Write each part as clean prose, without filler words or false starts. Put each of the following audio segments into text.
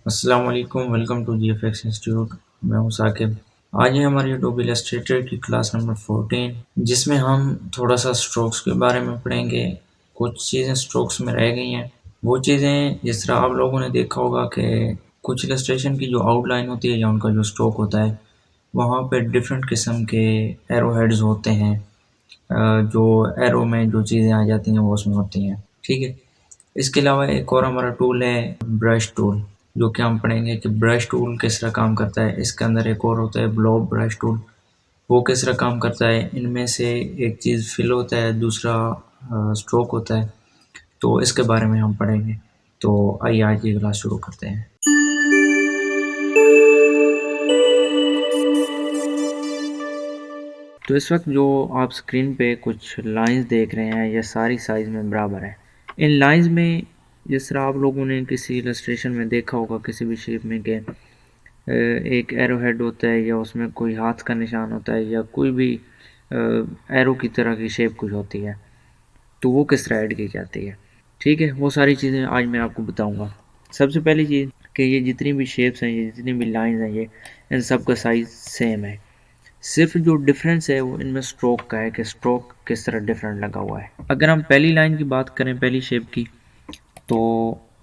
अस्सलाम वालेकुम, welcome to GFX institute. मैं हूं साकिब। आज है हमारी एडोबी इलस्ट्रेटर की क्लास नंबर 14, जिसमें हम थोड़ा सा स्ट्रोक्स के बारे में पढ़ेंगे। कुछ चीज़ें स्ट्रोक्स में रह गई हैं। वो चीज़ें जिस तरह आप लोगों ने देखा होगा कि कुछ इलस्ट्रेशन की जो आउटलाइन होती है या उनका जो स्ट्रोक होता है, वहाँ पे डिफरेंट किस्म के एरो हेड्स होते हैं। जो एरो में जो चीज़ें आ जाती हैं वो उसमें होती हैं। ठीक है। इसके अलावा एक और हमारा टूल है ब्रश टूल, जो कि हम पढ़ेंगे कि ब्रश टूल किस तरह काम करता है। इसके अंदर एक और होता है ब्लॉब ब्रश टूल, वो किस तरह काम करता है। इनमें से एक चीज़ फिल होता है, दूसरा स्ट्रोक होता है। तो इसके बारे में हम पढ़ेंगे। तो आइए आज की क्लास शुरू करते हैं। तो इस वक्त जो आप स्क्रीन पे कुछ लाइंस देख रहे हैं, ये सारी साइज़ में बराबर है। इन लाइंस में जिस तरह आप लोगों ने किसी इलस्ट्रेशन में देखा होगा किसी भी शेप में के एक एरो हेड होता है, या उसमें कोई हाथ का निशान होता है, या कोई भी एरो की तरह की शेप कुछ होती है, तो वो किस तरह ऐड की जाती है। ठीक है, वो सारी चीज़ें आज मैं आपको बताऊंगा। सबसे पहली चीज़ कि ये जितनी भी शेप्स हैं, ये जितनी भी लाइंस हैं, ये इन सब का साइज़ सेम है। सिर्फ जो डिफरेंस है वो इनमें स्ट्रोक का है कि स्ट्रोक किस तरह डिफरेंट लगा हुआ है। अगर हम पहली लाइन की बात करें, पहली शेप की, तो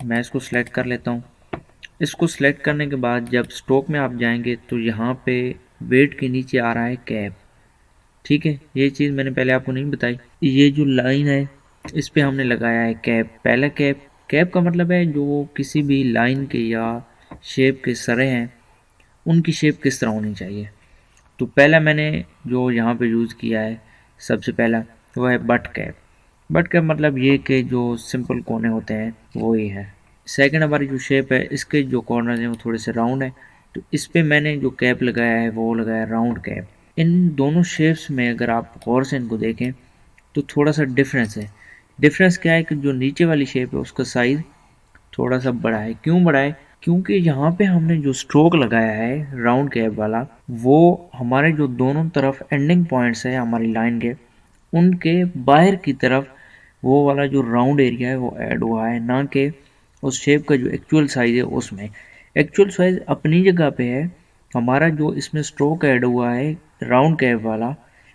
मैं इसको सिलेक्ट कर लेता हूँ। इसको सिलेक्ट करने के बाद जब स्ट्रोक में आप जाएंगे तो यहाँ पे वेट के नीचे आ रहा है कैप। ठीक है, ये चीज़ मैंने पहले आपको नहीं बताई। ये जो लाइन है इस पे हमने लगाया है कैप। पहला कैप, कैप का मतलब है जो किसी भी लाइन के या शेप के सरे हैं उनकी शेप किस तरह होनी चाहिए। तो पहला मैंने जो यहाँ पे यूज़ किया है, सबसे पहला वो है बट कैप। बट कैप मतलब ये कि जो सिंपल कोने होते हैं वो ही है। सेकंड हमारी जो शेप है, इसके जो कॉर्नर हैं वो थोड़े से राउंड है, तो इस पे मैंने जो कैप लगाया है वो लगाया राउंड कैप। इन दोनों शेप्स में अगर आप गौर से इनको देखें तो थोड़ा सा डिफरेंस है। डिफरेंस क्या है कि जो नीचे वाली शेप है उसका साइज़ थोड़ा सा बड़ा है। क्यों बड़ा है? क्योंकि यहाँ पे हमने जो स्ट्रोक लगाया है राउंड कैप वाला, वो हमारे जो दोनों तरफ एंडिंग पॉइंट्स है हमारी लाइन के, उनके बाहर की तरफ वो वाला जो राउंड एरिया है वो ऐड हुआ है, ना कि उस शेप का जो एक्चुअल साइज़ है उसमें। एक्चुअल साइज़ अपनी जगह पे है। हमारा जो इसमें स्ट्रोक ऐड हुआ है राउंड कैप वाला,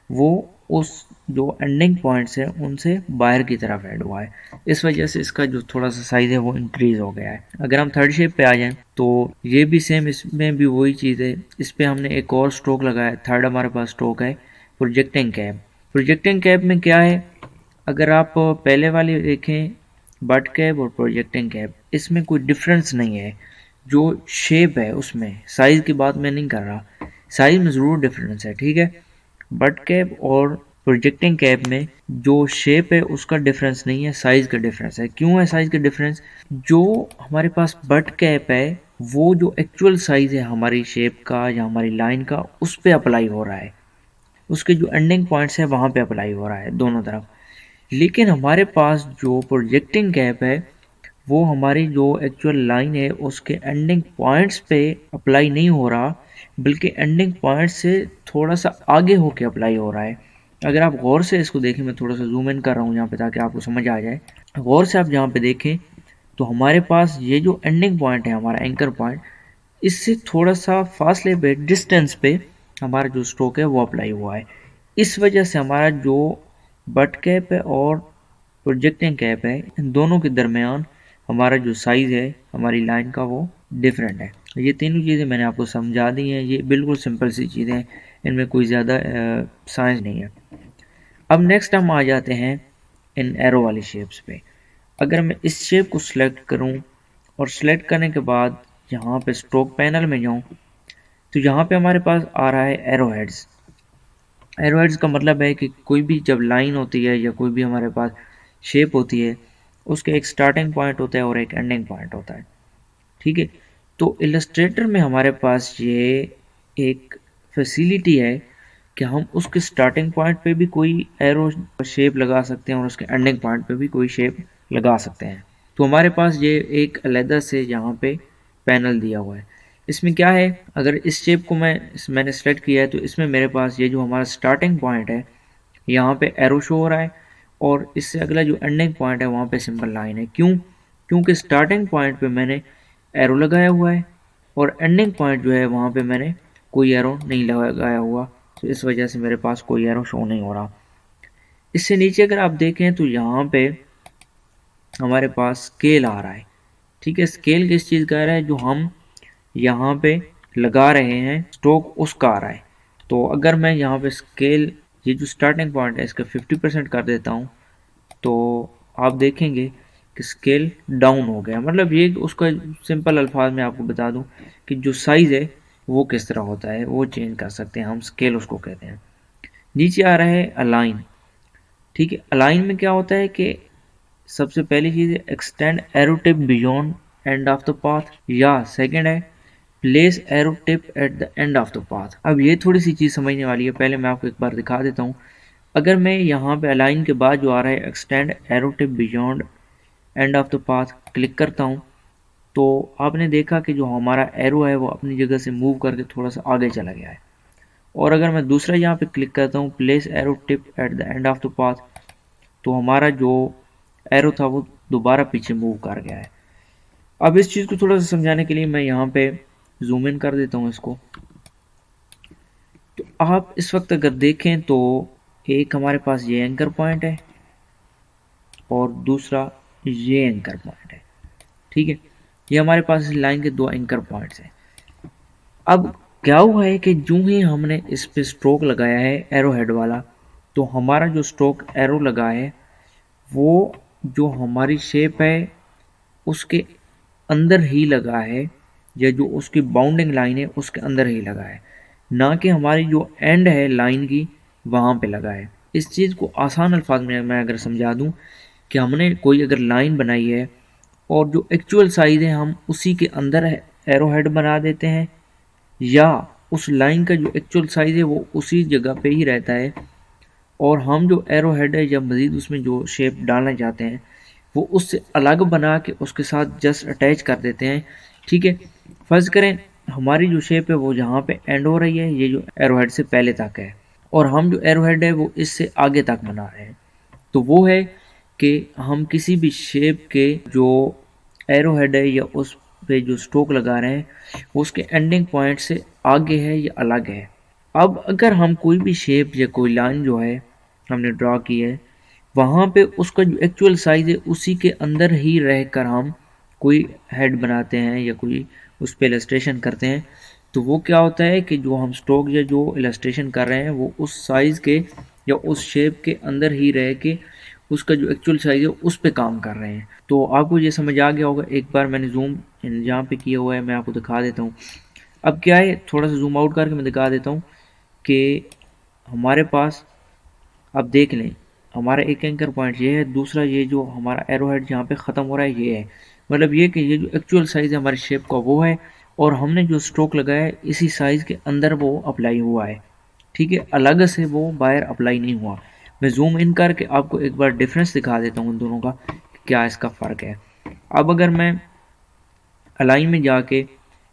वो उस जो एंडिंग पॉइंट्स हैं उनसे बाहर की तरफ ऐड हुआ है। इस वजह से इसका जो थोड़ा सा साइज़ है वो इंक्रीज़ हो गया है। अगर हम थर्ड शेप पे आ जाएं तो ये भी सेम, इसमें भी वही चीज़ है। इस पे हमने एक और स्ट्रोक लगाया। थर्ड हमारे पास स्ट्रोक है प्रोजेक्टिंग कैप। प्रोजेक्टिंग कैप में क्या है, अगर आप पहले वाले देखें बट कैप और प्रोजेक्टिंग कैप, इसमें कोई डिफरेंस नहीं है। जो शेप है उसमें, साइज़ की बात मैं नहीं कर रहा, साइज़ में ज़रूर डिफरेंस है। ठीक है, बट कैप और प्रोजेक्टिंग कैप में जो शेप है उसका डिफरेंस नहीं है, साइज़ का डिफरेंस है। क्यों है साइज़ का डिफरेंस? जो हमारे पास बट कैप है वो जो एक्चुअल साइज़ है हमारी शेप का या हमारी लाइन का, उस पे अप्लाई हो रहा है। उसके जो एंडिंग पॉइंट्स है वहाँ पे अप्लाई हो रहा है दोनों तरफ। लेकिन हमारे पास जो प्रोजेक्टिंग कैप है वो हमारी जो एक्चुअल लाइन है उसके एंडिंग पॉइंट्स पे अप्लाई नहीं हो रहा, बल्कि एंडिंग पॉइंट से थोड़ा सा आगे होके अप्लाई हो रहा है। अगर आप गौर से इसको देखें, मैं थोड़ा सा जूम इन कर रहा हूँ यहाँ पे ताकि आपको समझ आ जाए। गौर से आप यहाँ पे देखें तो हमारे पास ये जो एंडिंग पॉइंट है हमारा एंकर पॉइंट, इससे थोड़ा सा फासले पे, डिस्टेंस पे हमारा जो स्ट्रोक है वो अप्लाई हुआ है। इस वजह से हमारा जो बट कैप है और प्रोजेक्टिंग कैप है, इन दोनों के दरमियान हमारा जो साइज़ है हमारी लाइन का वो डिफरेंट है। ये तीनों चीज़ें मैंने आपको समझा दी हैं। ये बिल्कुल सिंपल सी चीज़ें हैं, इनमें कोई ज़्यादा साइंस नहीं है। अब नेक्स्ट हम आ जाते हैं इन एरो वाली शेप्स पे। अगर मैं इस शेप को सिलेक्ट करूं और सिलेक्ट करने के बाद यहाँ पे स्ट्रोक पैनल में जाऊं, तो यहाँ पे हमारे पास आ रहा है एरो हेड्स। एरो हेड्स का मतलब है कि कोई भी जब लाइन होती है या कोई भी हमारे पास शेप होती है, उसके एक स्टार्टिंग पॉइंट होता है और एक एंडिंग पॉइंट होता है। ठीक है, तो इलस्ट्रेटर में हमारे पास ये एक फैसिलिटी है कि हम उसके स्टार्टिंग पॉइंट पे भी कोई एरो शेप लगा सकते हैं और उसके एंडिंग पॉइंट पे भी कोई शेप लगा सकते हैं। तो हमारे पास ये एक अलग से यहाँ पे पैनल दिया हुआ है। इसमें क्या है, अगर इस शेप को मैंने सेलेक्ट किया है तो इसमें मेरे पास ये जो हमारा स्टार्टिंग पॉइंट है यहाँ पे एरो शो हो रहा है, और इससे अगला जो एंडिंग पॉइंट है वहाँ पे सिंपल लाइन है। क्यों? क्योंकि स्टार्टिंग पॉइंट पे मैंने एरो लगाया हुआ है और एंडिंग पॉइंट जो है वहाँ पे मैंने कोई एरो नहीं लगाया हुआ, तो इस वजह से मेरे पास कोई एरो शो नहीं हो रहा। इससे नीचे अगर आप देखें तो यहाँ पे हमारे पास स्केल आ रहा है। ठीक है, स्केल किस चीज़ का आ रहा है, जो हम यहाँ पे लगा रहे हैं स्ट्रोक उसका आ रहा है। तो अगर मैं यहाँ पे स्केल, ये जो स्टार्टिंग पॉइंट है इसका 50% कर देता हूँ, तो आप देखेंगे कि स्केल डाउन हो गया। मतलब ये उसका सिंपल अल्फाज में आपको बता दूं कि जो साइज़ है वो किस तरह होता है, वो चेंज कर सकते हैं हम, स्केल उसको कहते हैं। नीचे आ रहा है अलाइन। ठीक है, अलाइन में क्या होता है कि सबसे पहली चीज़ है extend arrow tip beyond end of the path, या सेकंड है place arrow tip at the end of the path. अब ये थोड़ी सी चीज़ समझने वाली है, पहले मैं आपको एक बार दिखा देता हूँ। अगर मैं यहाँ पे अलाइन के बाद जो आ रहा है extend arrow tip beyond end of the path click करता हूँ, तो आपने देखा कि जो हमारा एरो है वो अपनी जगह से मूव करके थोड़ा सा आगे चला गया है। और अगर मैं दूसरा यहाँ पे क्लिक करता हूँ place arrow tip at the end of the path, तो हमारा जो एरो था वो दोबारा पीछे मूव कर गया है। अब इस चीज़ को थोड़ा सा समझाने के लिए मैं यहाँ पे जूम इन कर देता हूँ इसको। तो आप इस वक्त अगर देखें तो एक हमारे पास ये एंकर पॉइंट है और दूसरा ये एंकर पॉइंट है। ठीक है, ये हमारे पास इस लाइन के दो एंकर पॉइंट्स हैं। अब क्या हुआ है कि जो ही हमने इस पे स्ट्रोक लगाया है एरो हेड वाला, तो हमारा जो स्ट्रोक एरो लगा है वो जो हमारी शेप है उसके अंदर ही लगा है, या जो उसकी बाउंडिंग लाइन है उसके अंदर ही लगा है, ना कि हमारी जो एंड है लाइन की वहाँ पे लगा है। इस चीज़ को आसान अल्फाज में मैं अगर समझा दूँ कि हमने कोई अगर लाइन बनाई है और जो एक्चुअल साइज़ है हम उसी के अंदर एरो हेड बना देते हैं, या उस लाइन का जो एक्चुअल साइज़ है वो उसी जगह पे ही रहता है और हम जो एरो हेड है या मज़ीद उसमें जो शेप डालना चाहते हैं वो उससे अलग बना के उसके साथ जस्ट अटैच कर देते हैं। ठीक है, फ़र्ज़ करें हमारी जो शेप है वो जहाँ पे एंड हो रही है, ये जो एरो हेड से पहले तक है, और हम जो एरो हेड है वो इससे आगे तक बना रहे हैं। तो वो है कि हम किसी भी शेप के जो एरो हेड है या उस पे जो स्ट्रोक लगा रहे हैं वो उसके एंडिंग पॉइंट से आगे है या अलग है। अब अगर हम कोई भी शेप या कोई लाइन जो है हमने ड्रा की है वहाँ पे उसका जो एक्चुअल साइज़ है उसी के अंदर ही रहकर हम कोई हेड बनाते हैं या कोई उस पर इलस्ट्रेशन करते हैं, तो वो क्या होता है कि जो हम स्ट्रोक या जो इलस्ट्रेशन कर रहे हैं वो उस साइज़ के या उस शेप के अंदर ही रह के उसका जो एक्चुअल साइज़ है उस पे काम कर रहे हैं। तो आपको ये समझ आ गया होगा। एक बार मैंने जूम जहाँ पे किया हुआ है मैं आपको दिखा देता हूँ। अब क्या है, थोड़ा सा जूम आउट करके मैं दिखा देता हूँ कि हमारे पास, अब देख लें, हमारा एक एंकर पॉइंट ये है, दूसरा ये जो हमारा एरो हेड जहाँ पे ख़त्म हो रहा है ये है। मतलब ये कि ये जो एक्चुअल साइज़ है हमारी शेप का वो है, और हमने जो स्ट्रोक लगाया है इसी साइज़ के अंदर वो अप्लाई हुआ है। ठीक है, अलग से वो बाहर अप्लाई नहीं हुआ। मैं जूम इन करके आपको एक बार डिफरेंस दिखा देता हूँ उन दोनों का, क्या इसका फ़र्क है। अब अगर मैं अलाइन में जाके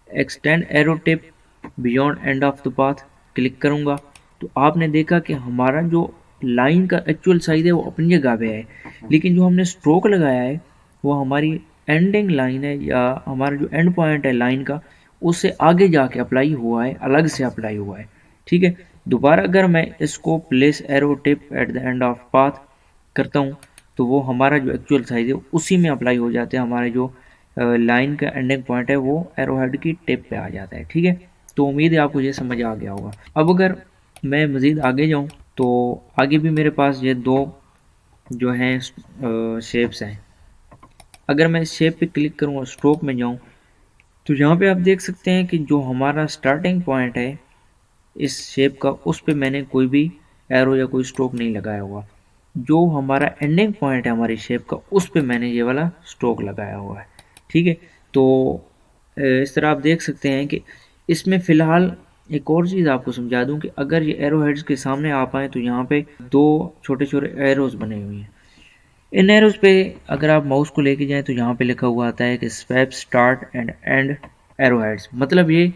extend arrow tip beyond end of the path click करूँगा, तो आपने देखा कि हमारा जो लाइन का एक्चुअल साइज़ है वो अपनी जगह पे है, लेकिन जो हमने स्ट्रोक लगाया है वो हमारी एंडिंग लाइन है या हमारा जो एंड पॉइंट है लाइन का उससे आगे जाके अप्लाई हुआ है, अलग से अप्लाई हुआ है। ठीक है, दोबारा अगर मैं इसको place arrow tip at the end of path करता हूँ, तो वो हमारा जो एक्चुअल साइज़ है उसी में अप्लाई हो जाते हैं, हमारे जो लाइन का एंडिंग पॉइंट है वो एरो हेड की टिप पे आ जाता है। ठीक है, तो उम्मीद है आपको ये समझ आ गया होगा। अब अगर मैं मज़ीद आगे जाऊँ तो आगे भी मेरे पास ये दो जो हैं शेप्स हैं। अगर मैं इस शेप पे क्लिक करूँ और स्ट्रोक में जाऊँ, तो यहाँ पे आप देख सकते हैं कि जो हमारा स्टार्टिंग पॉइंट है इस शेप का उस पे मैंने कोई भी एरो या कोई स्ट्रोक नहीं लगाया हुआ। जो हमारा एंडिंग पॉइंट है हमारी शेप का उस पे मैंने ये वाला स्ट्रोक लगाया हुआ है। ठीक है, तो इस तरह आप देख सकते हैं कि इसमें फ़िलहाल एक और चीज़ आपको समझा दूं कि अगर ये एरो हेड्स के सामने आ पाएँ तो यहाँ पे दो छोटे छोटे एरोज़ बने हुए हैं। इन एरोज़ पे अगर आप माउस को लेके जाएं तो यहाँ पे लिखा हुआ आता है कि swap start and and arrow heads. मतलब ये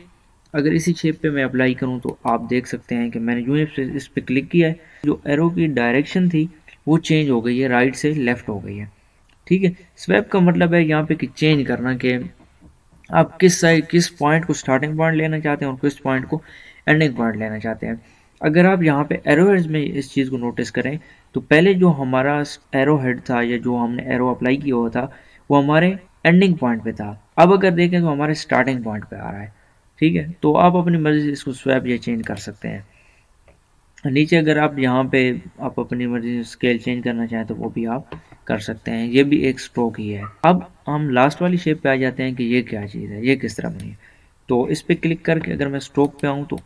अगर इसी शेप पे मैं अप्लाई करूँ तो आप देख सकते हैं कि मैंने यूँ इस पे क्लिक किया है, जो एरो की डायरेक्शन थी वो चेंज हो गई है, राइट से लेफ़्ट हो गई है। ठीक है, स्वैप का मतलब है यहाँ पे कि चेंज करना, कि आप किस पॉइंट को स्टार्टिंग पॉइंट लेना चाहते हैं और किस पॉइंट को एंडिंग पॉइंट लेना चाहते हैं। अगर आप यहाँ पे एरो हेड्स में इस चीज़ को नोटिस करें तो पहले जो हमारा एरो हेड था या जो हमने एरो अप्लाई किया हुआ था वो हमारे एंडिंग पॉइंट पे था। अब अगर देखें तो हमारे स्टार्टिंग पॉइंट पे आ रहा है। ठीक है, तो आप अपनी मर्जी से इसको स्वैप या चेंज कर सकते हैं। नीचे अगर आप यहाँ पे आप अपनी मर्जी से स्केल चेंज करना चाहें तो वो भी आप कर सकते हैं। ये भी एक स्ट्रोक ही है। अब हम लास्ट वाली शेप पे आ जाते हैं कि ये क्या चीज़ है, ये किस तरह बनी है। तो इस पे क्लिक करके अगर मैं स्ट्रोक पे आऊँ तो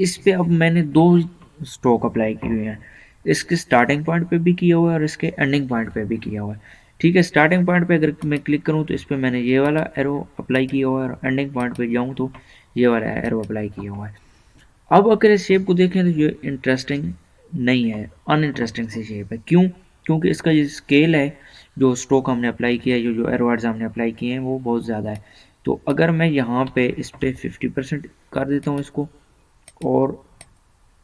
इस पे अब मैंने दो स्ट्रोक अप्लाई किए हुए हैं। इसके स्टार्टिंग पॉइंट पे भी किया हुआ है और इसके एंडिंग पॉइंट पे भी किया हुआ है। ठीक है, स्टार्टिंग पॉइंट पे अगर मैं क्लिक करूँ तो इस पे मैंने ये वाला एरो अप्लाई किया हुआ है और एंडिंग पॉइंट पे जाऊँ तो ये वाला एरो अप्लाई किया हुआ है। अब अगर इस शेप को देखें तो ये इंटरेस्टिंग नहीं है, अनइंटरेस्टिंग सी शेप है। क्यों? क्योंकि इसका जो स्केल है, जो स्ट्रोक हमने अप्लाई किया है, जो एरो वर्ड्स हमने अप्लाई किए हैं वो बहुत ज़्यादा है। तो अगर मैं यहाँ पे इस पे 50% कर देता हूँ इसको और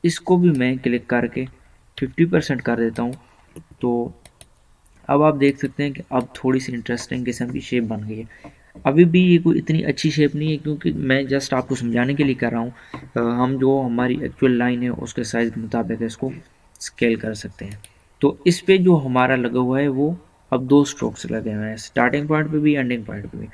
इसको भी मैं क्लिक करके 50% कर देता हूँ तो अब आप देख सकते हैं कि अब थोड़ी सी इंटरेस्टिंग किस्म की शेप बन गई है। अभी भी ये कोई इतनी अच्छी शेप नहीं है क्योंकि मैं जस्ट आपको समझाने के लिए कर रहा हूँ। हम जो हमारी एक्चुअल लाइन है उसके साइज़ के मुताबिक इसको स्केल कर सकते हैं। तो इस पे जो हमारा लगा हुआ है वो अब दो स्ट्रोक्स लगे हुए हैं, स्टार्टिंग पॉइंट पे भी एंडिंग पॉइंट पे भी।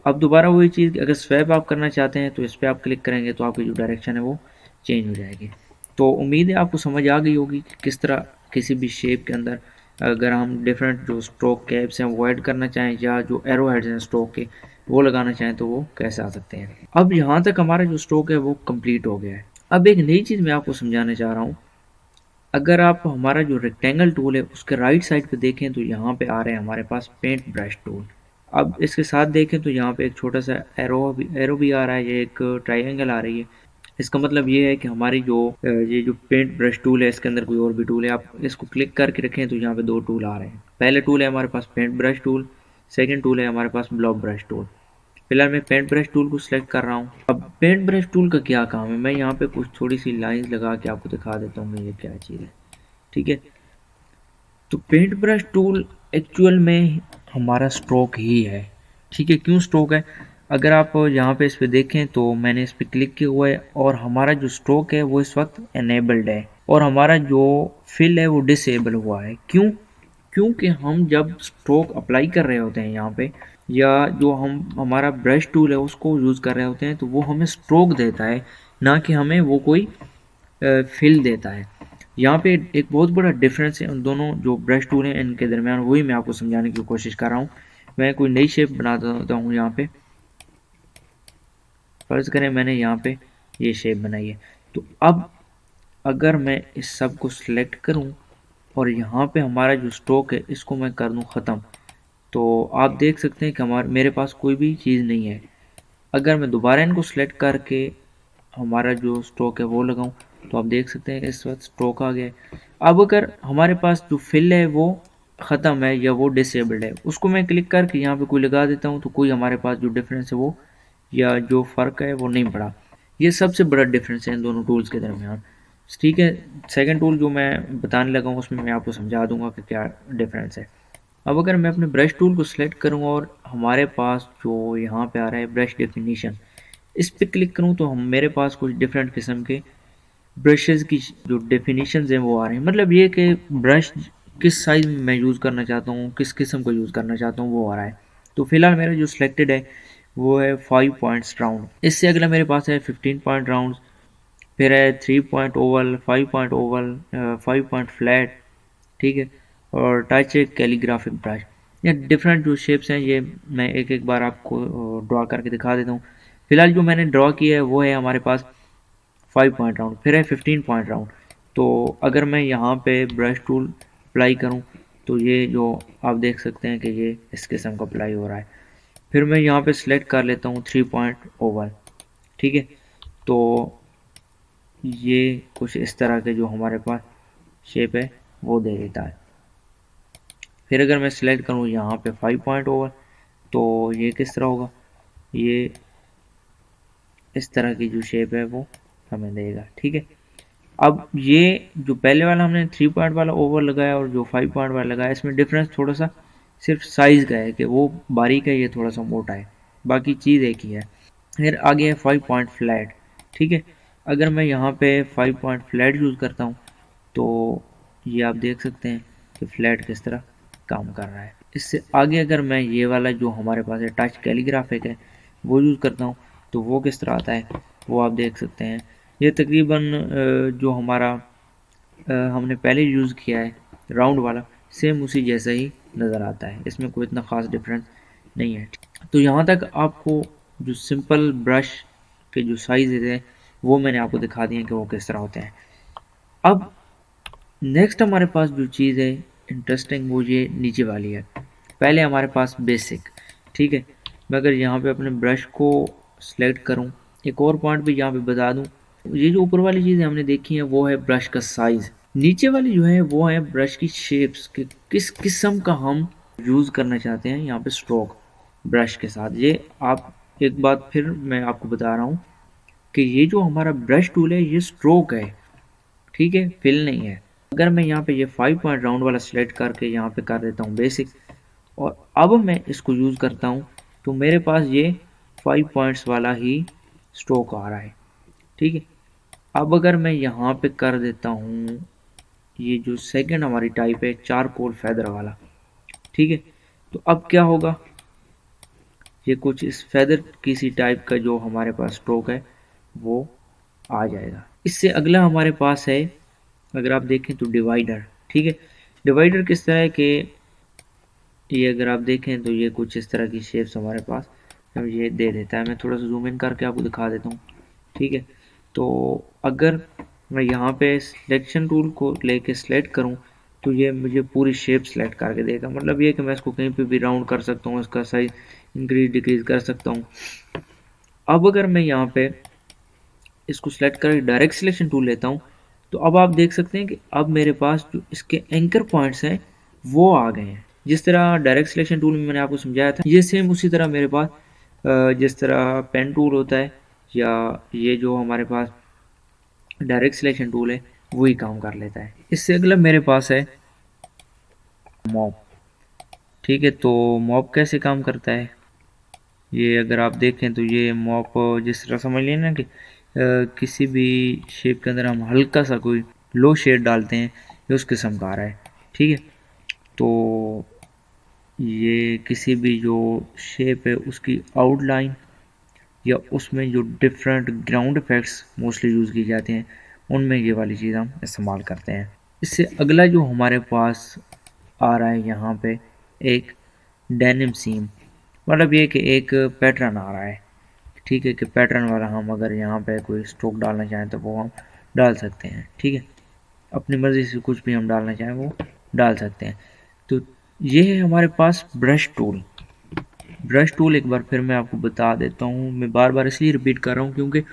अब दोबारा वही चीज़, अगर स्वैप आप करना चाहते हैं तो इस पर आप क्लिक करेंगे तो आपकी जो डायरेक्शन है वो चेंज हो जाएगी। तो उम्मीद है आपको समझ आ गई होगी कि किस तरह किसी भी शेप के अंदर अगर हम डिफरेंट जो स्ट्रोक कैप्स हैं वो ऐड करना चाहें या जो एरो हेड्स हैं स्ट्रोक के वो लगाना चाहें तो वो कैसे आ सकते हैं। अब यहाँ तक हमारा जो स्ट्रोक है वो कंप्लीट हो गया है। अब एक नई चीज़ मैं आपको समझाना चाह रहा हूँ। अगर आप हमारा जो रेक्टेंगल टूल है उसके राइट साइड पे देखें तो यहाँ पे आ रहे हैं हमारे पास पेंट ब्रश टूल। अब इसके साथ देखें तो यहाँ पे एक छोटा सा एरो भी आ रहा है, ये एक ट्राइंगल आ रही है। इसका मतलब ये है कि हमारी जो ये जो पेंट ब्रश टूल है इसके अंदर कोई और भी टूल है। आप इसको क्लिक करके रखें तो यहाँ पे दो टूल आ रहे हैं। पहले टूल है हमारे पास paint brush tool, second tool है हमारे पास ब्लॉक ब्रश टूल। फिलहाल मैं पेंट ब्रश टूल को सिलेक्ट कर रहा हूँ। अब पेंट ब्रश टूल का क्या काम है, मैं यहाँ पे कुछ थोड़ी सी लाइंस लगा के आपको दिखा देता हूँ ये क्या चीज़ है। ठीक है, तो पेंट ब्रश टूल एक्चुअल में हमारा स्ट्रोक ही है। ठीक है, क्यों स्ट्रोक है? अगर आप यहाँ पे इस पे देखें तो मैंने इस पे क्लिक किया हुआ है और हमारा जो स्ट्रोक है वो इस वक्त एनेबल्ड है और हमारा जो फिल है वो डिसेबल हुआ है। क्यों? क्योंकि हम जब स्ट्रोक अप्लाई कर रहे होते हैं यहाँ पे या जो हम हमारा ब्रश टूल है उसको यूज़ कर रहे होते हैं तो वो हमें स्ट्रोक देता है, ना कि हमें वो कोई फिल देता है। यहाँ पे एक बहुत बड़ा डिफरेंस है उन दोनों जो ब्रश टूल हैं इनके दरमियान, वही मैं आपको समझाने की कोशिश कर रहा हूँ। मैं कोई नई शेप बना देता हूँ। यहाँ पे फर्ज करें मैंने यहाँ पे ये शेप बनाई है। तो अब अगर मैं इस सब को सिलेक्ट करूँ और यहाँ पे हमारा जो स्ट्रोक है इसको मैं कर दूँ ख़त्म, तो आप देख सकते हैं कि मेरे पास कोई भी चीज़ नहीं है। अगर मैं दोबारा इनको सिलेक्ट करके हमारा जो स्ट्रोक है वो लगाऊं तो आप देख सकते हैं कि इस वक्त स्ट्रोक आ गया है। अब अगर हमारे पास जो फिल है वो ख़त्म है या वो डिसेबल्ड है, उसको मैं क्लिक करके यहाँ पे कोई लगा देता हूँ तो कोई हमारे पास जो डिफरेंस है वो या जो फ़र्क है वो नहीं पड़ा। ये सबसे बड़ा डिफरेंस है इन दोनों टूल्स के दरमियान। ठीक है, सेकंड टूल जो मैं बताने लगा हूँ उसमें मैं आपको समझा दूंगा कि क्या डिफरेंस है। अब अगर मैं अपने ब्रश टूल को सिलेक्ट करूँ और हमारे पास जो यहाँ पे आ रहा है ब्रश डेफिनीशन, इस पे क्लिक करूँ तो हम मेरे पास कुछ डिफरेंट किस्म के ब्रशेस की जो डेफिनेशंस हैं वो आ रहे हैं। मतलब ये कि ब्रश किस साइज़ में मैं यूज़ करना चाहता हूँ, किस किस्म को यूज़ करना चाहता हूँ वो आ रहा है। तो फिलहाल मेरा जो सिलेक्टेड है वो है 5 पॉइंट्स राउंड। इससे अगला मेरे पास है 15 पॉइंट राउंड, फिर है 3 point Oval, 5 point Oval, 5 point flat. ठीक है, और टच कैलीग्राफिक ब्रश। ये डिफरेंट जो शेप्स हैं ये मैं एक एक बार आपको ड्रॉ करके दिखा देता हूँ। फिलहाल जो मैंने ड्रॉ किया है वो है हमारे पास 5 पॉइंट राउंड, फिर है 15 पॉइंट राउंड। तो अगर मैं यहाँ पे ब्रश टूल अप्लाई करूँ तो ये जो आप देख सकते हैं कि ये इस किस्म का अप्लाई हो रहा है। फिर मैं यहाँ पे सिलेक्ट कर लेता हूँ 3 पॉइंट ओवल। ठीक है, तो ये कुछ इस तरह के जो हमारे पास शेप है वो दे देता है। फिर अगर मैं सिलेक्ट करूँ यहाँ पे 5 पॉइंट ओवर तो ये किस तरह होगा, ये इस तरह की जो शेप है वो हमें देगा। ठीक है, अब ये जो पहले वाला हमने 3 पॉइंट वाला ओवर लगाया और जो 5 पॉइंट वाला लगाया इसमें डिफरेंस थोड़ा सा सिर्फ साइज़ का है कि वो बारीक है, ये थोड़ा सा मोटा है। बाकी चीज़ एक ही है। फिर आगे है 5 पॉइंट फ्लैट। ठीक है, अगर मैं यहाँ पे 5 पॉइंट फ्लैट यूज़ करता हूँ तो ये आप देख सकते हैं कि फ्लैट किस तरह काम कर रहा है। इससे आगे अगर मैं ये वाला जो हमारे पास है टच कैलीग्राफिक है वो यूज़ करता हूँ तो वो किस तरह आता है वो आप देख सकते हैं। ये तकरीबन जो हमारा हमने पहले यूज़ किया है राउंड वाला, सेम उसी जैसा ही नज़र आता है, इसमें कोई इतना ख़ास डिफरेंस नहीं है। तो यहाँ तक आपको जो सिंपल ब्रश के जो साइज़ है वो मैंने आपको दिखा दिए कि वो किस तरह होते हैं। अब नेक्स्ट हमारे पास जो चीज़ है इंटरेस्टिंग वो ये नीचे वाली है। पहले हमारे पास बेसिक। ठीक है, मैं अगर यहाँ पे अपने ब्रश को सिलेक्ट करूँ, एक और पॉइंट भी यहाँ पे बता दूँ, ये जो ऊपर वाली चीज़ें हमने देखी हैं वो है ब्रश का साइज़। नीचे वाली जो है वो है ब्रश की शेप्स कि किस किस्म का हम यूज़ करना चाहते हैं यहाँ पे स्ट्रोक ब्रश के साथ। ये आप एक बात फिर मैं आपको बता रहा हूँ कि ये जो हमारा ब्रश टूल है ये स्ट्रोक है, ठीक है, फिल नहीं है। अगर मैं यहाँ पे ये 5 पॉइंट राउंड वाला सिलेक्ट करके यहाँ पे कर देता हूँ बेसिक और अब मैं इसको यूज़ करता हूँ तो मेरे पास ये 5 पॉइंट्स वाला ही स्ट्रोक आ रहा है। ठीक है, अब अगर मैं यहाँ पे कर देता हूँ ये जो सेकंड हमारी टाइप है चारकोल फेदर वाला, ठीक है, तो अब क्या होगा, ये कुछ इस फेदर किसी टाइप का जो हमारे पास स्ट्रोक है वो आ जाएगा। इससे अगला हमारे पास है, अगर आप देखें तो डिवाइडर। ठीक है, डिवाइडर किस तरह है कि ये अगर आप देखें तो ये कुछ इस तरह की शेप्स हमारे पास ये दे देता है। मैं थोड़ा सा जूम इन करके आपको दिखा देता हूँ। ठीक है, तो अगर मैं यहाँ पे सिलेक्शन टूल को लेके सिलेक्ट करूँ तो ये मुझे पूरी शेप सेलेक्ट करके देगा। मतलब ये कि मैं इसको कहीं पे भी राउंड कर सकता हूँ, इसका साइज इंक्रीज डिक्रीज कर सकता हूँ। अब अगर मैं यहाँ पे इसको सेलेक्ट कर डायरेक्ट सिलेक्शन टूल लेता हूँ तो अब आप देख सकते हैं कि अब मेरे पास जो इसके एंकर पॉइंट्स हैं वो आ गए हैं। जिस तरह डायरेक्ट सिलेक्शन टूल में मैंने आपको समझाया था ये सेम उसी तरह मेरे पास जिस तरह पेन टूल होता है या ये जो हमारे पास डायरेक्ट सिलेक्शन टूल है वही काम कर लेता है। इससे अगला मेरे पास है मॉप। ठीक है, तो मॉप कैसे काम करता है ये अगर आप देखें तो ये मॉप जिस तरह समझ लें ना कि किसी भी शेप के अंदर हम हल्का सा कोई लो शेड डालते हैं ये उस किस्म का आ रहा है। ठीक है, तो ये किसी भी जो शेप है उसकी आउटलाइन या उसमें जो different ground effects mostly use किए जाते हैं उनमें ये वाली चीज़ हम इस्तेमाल करते हैं। इससे अगला जो हमारे पास आ रहा है यहाँ पे एक डेनिम सीम, मतलब ये कि एक पैटर्न आ रहा है। ठीक है, कि पैटर्न वाला हम अगर यहाँ पे कोई स्ट्रोक डालना चाहें तो वो हम डाल सकते हैं। ठीक है, अपनी मर्ज़ी से कुछ भी हम डालना चाहें वो डाल सकते हैं। तो ये है हमारे पास ब्रश टूल। ब्रश टूल एक बार फिर मैं आपको बता देता हूँ, मैं बार बार इसलिए रिपीट कर रहा हूँ क्योंकि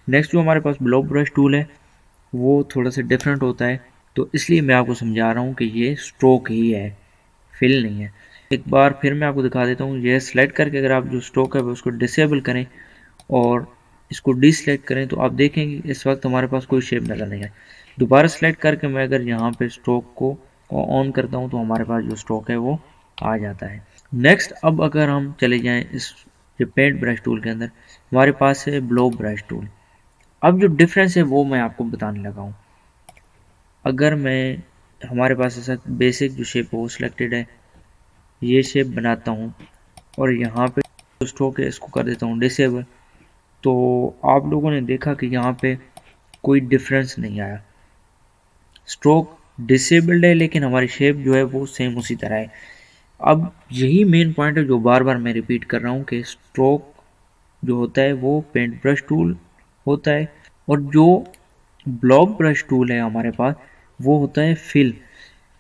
नेक्स्ट जो हमारे पास ब्लॉक ब्रश टूल है वो थोड़ा सा डिफरेंट होता है, तो इसलिए मैं आपको समझा रहा हूँ कि ये स्ट्रोक ही है, फिल नहीं है। एक बार फिर मैं आपको दिखा देता हूँ, ये सेलेक्ट करके अगर आप जो स्ट्रोक है उसको डिसेबल करें और इसको डिसलेक्ट करें तो आप देखेंगे इस वक्त हमारे पास कोई शेप नज़र नहीं है। दोबारा सेलेक्ट करके मैं अगर यहाँ पे स्ट्रोक को ऑन करता हूँ तो हमारे पास जो स्ट्रोक है वो आ जाता है। नेक्स्ट अब अगर हम चले जाएं इस जो पेंट ब्रश टूल के अंदर हमारे पास है ब्लो ब्रश टूल। अब जो डिफरेंस है वो मैं आपको बताने लगा हूँ। अगर मैं हमारे पास ऐसा बेसिक जो शेप है वो सिलेक्टेड है, ये शेप बनाता हूँ और यहाँ पे जो स्ट्रोक है इसको कर देता हूँ डिसेबल, तो आप लोगों ने देखा कि यहाँ पे कोई डिफरेंस नहीं आया। स्ट्रोक डिसेबल्ड है लेकिन हमारी शेप जो है वो सेम उसी तरह है। अब यही मेन पॉइंट है जो बार बार मैं रिपीट कर रहा हूँ कि स्ट्रोक जो होता है वो पेंट ब्रश टूल होता है और जो ब्लॉक ब्रश टूल है हमारे पास वो होता है फिल।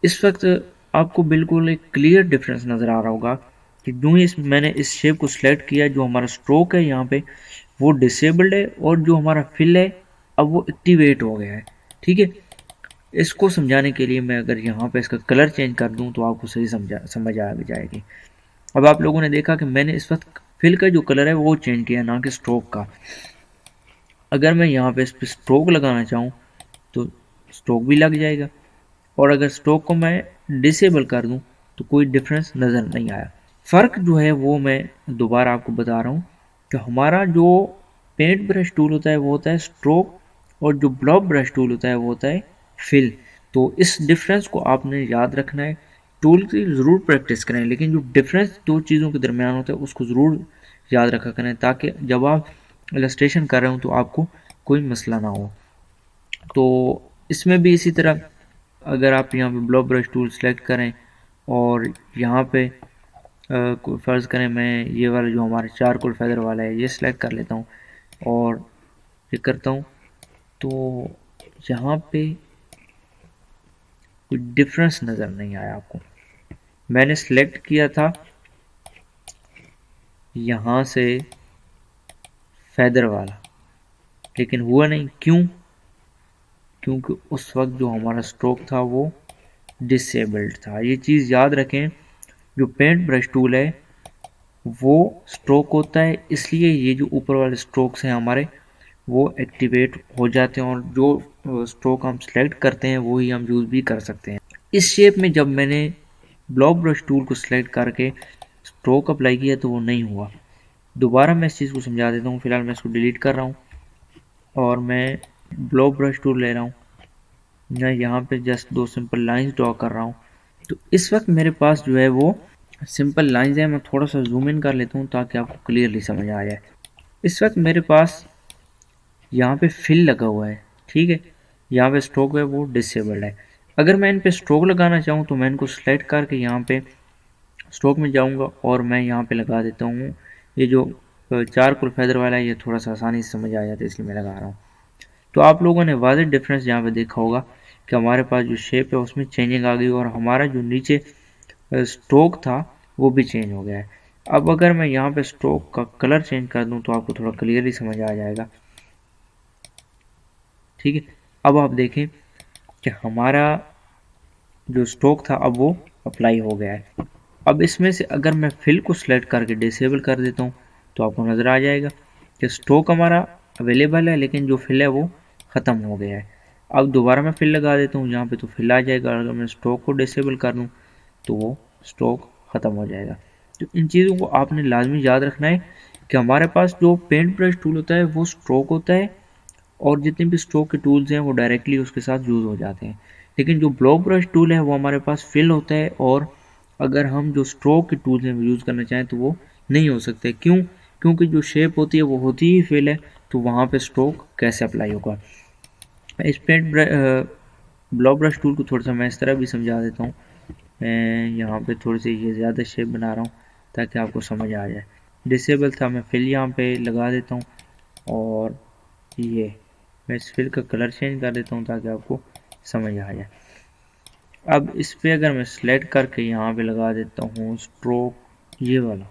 इस वक्त आपको बिल्कुल एक क्लियर डिफरेंस नज़र आ रहा होगा कि जो ही मैंने इस शेप को सिलेक्ट किया, जो हमारा स्ट्रोक है यहाँ पे वो डिसेबल्ड है और जो हमारा फिल है अब वो एक्टिवेट हो गया है। ठीक है, इसको समझाने के लिए मैं अगर यहाँ पे इसका कलर चेंज कर दूँ तो आपको सही समझ आ जाएगी। अब आप लोगों ने देखा कि मैंने इस वक्त फिल का जो कलर है वो चेंज किया, ना कि स्ट्रोक का। अगर मैं यहाँ पे इस पर स्ट्रोक लगाना चाहूँ तो स्ट्रोक भी लग जाएगा और अगर स्ट्रोक को मैं डिसेबल कर दूं तो कोई डिफरेंस नज़र नहीं आया। फ़र्क जो है वो मैं दोबारा आपको बता रहा हूँ कि हमारा जो पेंट ब्रश टूल होता है वो होता है स्ट्रोक, और जो ब्लॉक ब्रश टूल होता है वो होता है फिल। तो इस डिफरेंस को आपने याद रखना है। टूल की ज़रूर प्रैक्टिस करें, लेकिन जो डिफरेंस दो चीज़ों के दरमियान होता है उसको ज़रूर याद रखा करें, ताकि जब आप इलस्ट्रेशन कर रहे हो तो आपको कोई मसला ना हो। तो इसमें भी इसी तरह, अगर आप यहाँ पे ब्लॉक ब्रश टूल सेलेक्ट करें और यहाँ पे फ़र्ज़ करें मैं ये वाला जो हमारा चारकोल फेदर वाला है ये सिलेक्ट कर लेता हूँ और ये करता हूँ, तो यहाँ पे कोई डिफरेंस नज़र नहीं आया आपको। मैंने सिलेक्ट किया था यहाँ से फेदर वाला, लेकिन हुआ नहीं। क्यों? क्योंकि उस वक्त जो हमारा स्ट्रोक था वो डिसेबल्ड था। ये चीज़ याद रखें, जो पेंट ब्रश टूल है वो स्ट्रोक होता है, इसलिए ये जो ऊपर वाले स्ट्रोक्स हैं हमारे वो एक्टिवेट हो जाते हैं, और जो स्ट्रोक हम सेलेक्ट करते हैं वो ही हम यूज़ भी कर सकते हैं। इस शेप में जब मैंने ब्लॉक ब्रश टूल को सिलेक्ट करके स्ट्रोक अप्लाई किया तो वो नहीं हुआ। दोबारा मैं इस चीज़ को समझा देता हूँ। फिलहाल मैं इसको डिलीट कर रहा हूँ और मैं ब्लॉक ब्रश टूल ले रहा हूँ। मैं यहाँ पे जस्ट दो सिंपल लाइंस ड्रॉ कर रहा हूँ। तो इस वक्त मेरे पास जो है वो सिंपल लाइंस है। मैं थोड़ा सा जूम इन कर लेता हूँ ताकि आपको क्लियरली समझ आ जाए। इस वक्त मेरे पास यहाँ पे फिल लगा हुआ है, ठीक है। यहाँ पे स्ट्रोक है वो डिसेबल्ड है। अगर मैं इन पे स्ट्रोक लगाना चाहूँ तो मैं इनको सेलेक्ट करके यहाँ पे स्ट्रोक में जाऊँगा और मैं यहाँ पे लगा देता हूँ। ये जो चारकोल फेदर वाला है ये थोड़ा सा आसानी से समझ आ जाता है, इसलिए मैं लगा रहा हूँ। तो आप लोगों ने वाज़ेह डिफरेंस यहाँ पे देखा होगा कि हमारे पास जो शेप है उसमें चेंजिंग आ गई और हमारा जो नीचे स्ट्रोक था वो भी चेंज हो गया है। अब अगर मैं यहाँ पे स्ट्रोक का कलर चेंज कर दूँ तो आपको थोड़ा क्लियरली समझ आ जाएगा, ठीक है। अब आप देखें कि हमारा जो स्ट्रोक था अब वो अप्लाई हो गया है। अब इसमें से अगर मैं फिल को सिलेक्ट करके डिसेबल कर देता हूँ तो आपको नज़र आ जाएगा कि स्ट्रोक हमारा अवेलेबल है, लेकिन जो फिल है वो ख़त्म हो गया है। अब दोबारा मैं फिल लगा देता हूँ यहाँ पे तो फिल आ जाएगा। अगर मैं स्ट्रोक को डिसेबल कर दूँ तो वो स्ट्रोक ख़त्म हो जाएगा। तो इन चीज़ों को आपने लाजमी याद रखना है कि हमारे पास जो पेंट ब्रश टूल होता है वो स्ट्रोक होता है, और जितने भी स्ट्रोक के टूल्स हैं वो डायरेक्टली उसके साथ यूज़ हो जाते हैं। लेकिन जो ब्लॉक ब्रश टूल है वो हमारे पास फिल होता है, और अगर हम जो स्ट्रोक के टूल्स हैं वो यूज़ करना चाहें तो वो नहीं हो सकते। क्यों? क्योंकि जो शेप होती है वो होती ही फिल है, तो वहाँ पे स्ट्रोक कैसे अप्लाई होगा। इस पेंट ब्लॉक ब्रश टूल को थोड़ा सा मैं इस तरह भी समझा देता हूँ। मैं यहाँ पे थोड़ी सी ये ज़्यादा शेप बना रहा हूँ ताकि आपको समझ आ जाए। डिसेबल था, मैं फिल यहाँ पे लगा देता हूँ, और ये मैं इस फिल का कलर चेंज कर देता हूँ ताकि आपको समझ आ जाए। अब इस पे अगर मैं सिलेक्ट करके यहाँ पे लगा देता हूँ स्ट्रोक ये वाला,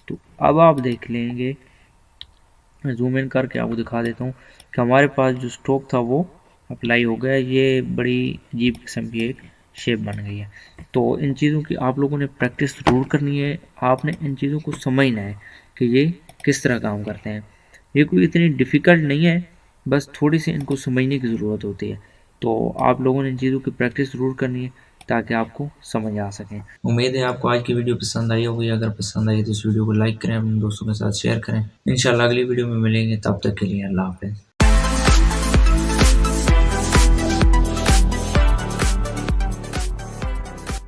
तो अब आप देख लेंगे, मैं जूम इन करके आपको दिखा देता हूँ कि हमारे पास जो स्ट्रोक था वो अप्लाई हो गया। ये बड़ी अजीब किस्म की एक शेप बन गई है। तो इन चीज़ों की आप लोगों ने प्रैक्टिस ज़रूर करनी है। आपने इन चीज़ों को समझना है कि ये किस तरह काम करते हैं। ये कोई इतनी डिफ़िकल्ट नहीं है, बस थोड़ी सी इनको समझने की ज़रूरत होती है। तो आप लोगों ने इन चीज़ों की प्रैक्टिस ज़रूर करनी है ताकि आपको समझ आ सकें। उम्मीद है आपको आज की वीडियो पसंद आई होगी। अगर पसंद आई तो इस वीडियो को लाइक करें, अपने दोस्तों के साथ शेयर करें। इंशाल्लाह अगली वीडियो में मिलेंगे, तब तक के लिए अल्लाह हाफ़िज़।